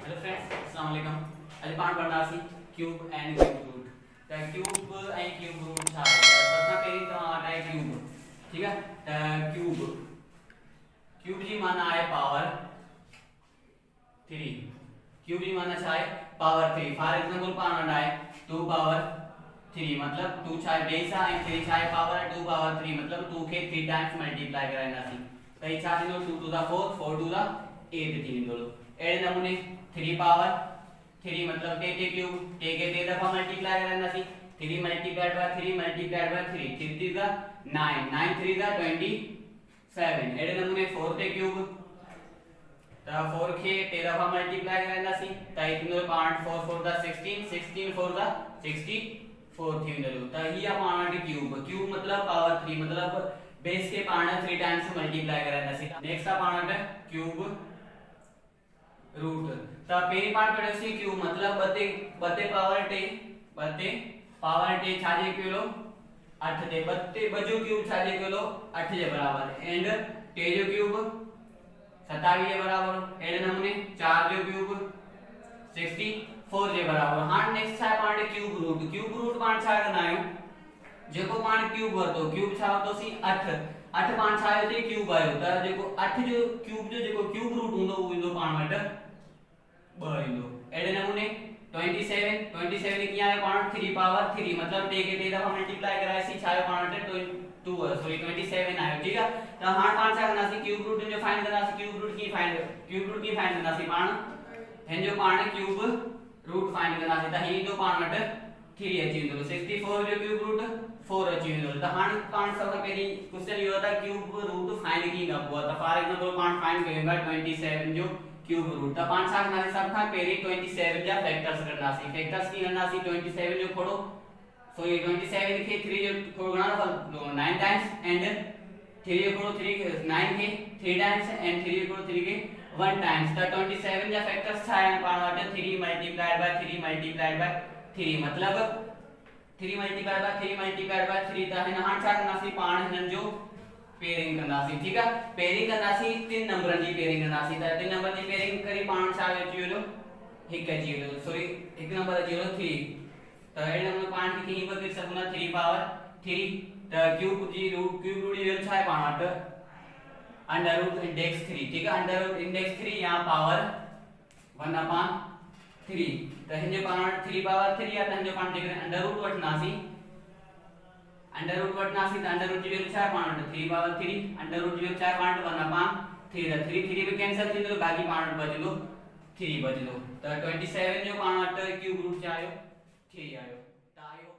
Hello friends, अस्सलाम वालेकुम। आज पाठ पढ़नासी क्यूब एंड क्यूब रूट। त क्यूब एंड क्यूब रूट छा है? सबसे पहले तो आता है क्यूब, ठीक है। त क्यूब जी माना है पावर 3। क्यूब जी माना छा है पावर 3। फॉर एग्जांपल पाना है 2 पावर 3 मतलब 2 छा है बेस है एंड 3 छा है पावर 2 पावर 3 मतलब 2 के 3 टाइम्स मल्टीप्लाई करायनासी। त ई छा दिनो 2 टू द 4 4 टू द 8 3 दोलो एड़े नमूने 3 पावर 3 मतलब टे क्यूब टे के 3 दफा मल्टीप्लाई करायनासी। 3 मल्टीप्लाइड बाय 3 मल्टीप्लाइड बाय 3 3 3 का 9 9 3 का 27 एड़े नमूने 4 टे क्यूब त 4 के 3 दफा मल्टीप्लाई करायनासी। त इतनो 5 4 4 दा 16 16 4 दा 64 थी दलो। त ही पाना के क्यूब मतलब पावर 3 मतलब बेस के पाना 3 टाइम्स मल्टीप्लाई करायनासी। नेक्स्ट पाना के क्यूब रूट। तो पहली पार्ट पढ़े सी क्यूब मतलब बते बते पावर टे छाजे किलो 8 दे बते बजो क्यूब छाजे किलो 8 जे बराबर एंड टे जो क्यूब 27 जे बराबर एंड नमूने 4 जो क्यूब 64 जे बराबर। हां नेक्स्ट छा पार्ट क्यूब रूट पार्ट छा करना है जेको पार्ट क्यूब होतो क्यूब छा होतो सी 8 8 पांच छा होते क्यूब आयो त जेको 8 जो क्यूब रूट हुंदो वो इंदो पाण वट 2 इंदो एड़े नमूने 27 किया है पाण 3 पावर 3 मतलब टे के टे दफा मल्टीप्लाई कराय सी छायो पाण वट 27 आयो, ठीक है। त हां पाण छा करना सी क्यूब रूट जो फाइंड करना सी क्यूब रूट की फाइंड करना सी पाण हेन जो पाण क्यूब रूट फाइंड करना सी त ही जो पाण वट 3 अची इंदो 64 जो क्यूब रूट 4 अची इंदो। त हां पाण सबसे पहली क्वेश्चन यो था क्यूब रूट फाइंड की न हुआ। त फॉर एग्जांपल पाण फाइंड करेंगे 27 जो क्यूब रूट त पाण छा करना सी सब था पहली 27 जा फैक्टर्स करना सी। फैक्टर्स की करना सी 27 जो खोड़ो सो ये 27 के 3 जो खोड़ो गणा 9 टाइम्स एंड 3 जो खोड़ो 3 9 के 3 टाइम्स एंड 3 जो खोड़ो 3 के 1 टाइम्स। त 27 जा फैक्टर्स छा है पाण वाटे 3 मल्टीप्लाइड बाय 3 मल्टीप्लाइड बाय 3 मतलब 3 मल्टीप्लाइड बाय 3 मल्टीप्लाइड बाय 3 त हिन हां छा करना सी पाण हिनन जो पेयरिंग करना सी, ठीक है। पेयरिंग करना सी 3 नंबर की पेयरिंग करना सी। त 3 नंबर की पेयरिंग करी पाण छा अची वेलो 1 अची वेलो सॉरी 1 नंबर अची वेलो 3 त ए नंबर पाण की कहीं पर सकना 3 पावर 3 त क्यूब रूट जो छा है पाण वट अंडर रूट इंडेक्स 3, ठीक है। अंडर रूट इंडेक्स 3 यहां पावर 1/3 त हिन पाण 3 पावर 3 या त हिन पाण जे अंडर रूट वठना सी अंडर रूट त अंडर रूट जी वैल्यू छा पाण 3 पावर 3 अंडर रूट जी वैल्यू छा पाण 1/3 त 3 3 में कैंसिल थींदो बाकी पाण बचलो 3 बचलो। त 27 जो पाण वट क्यूब रूट छा आयो 3 आयो। त आयो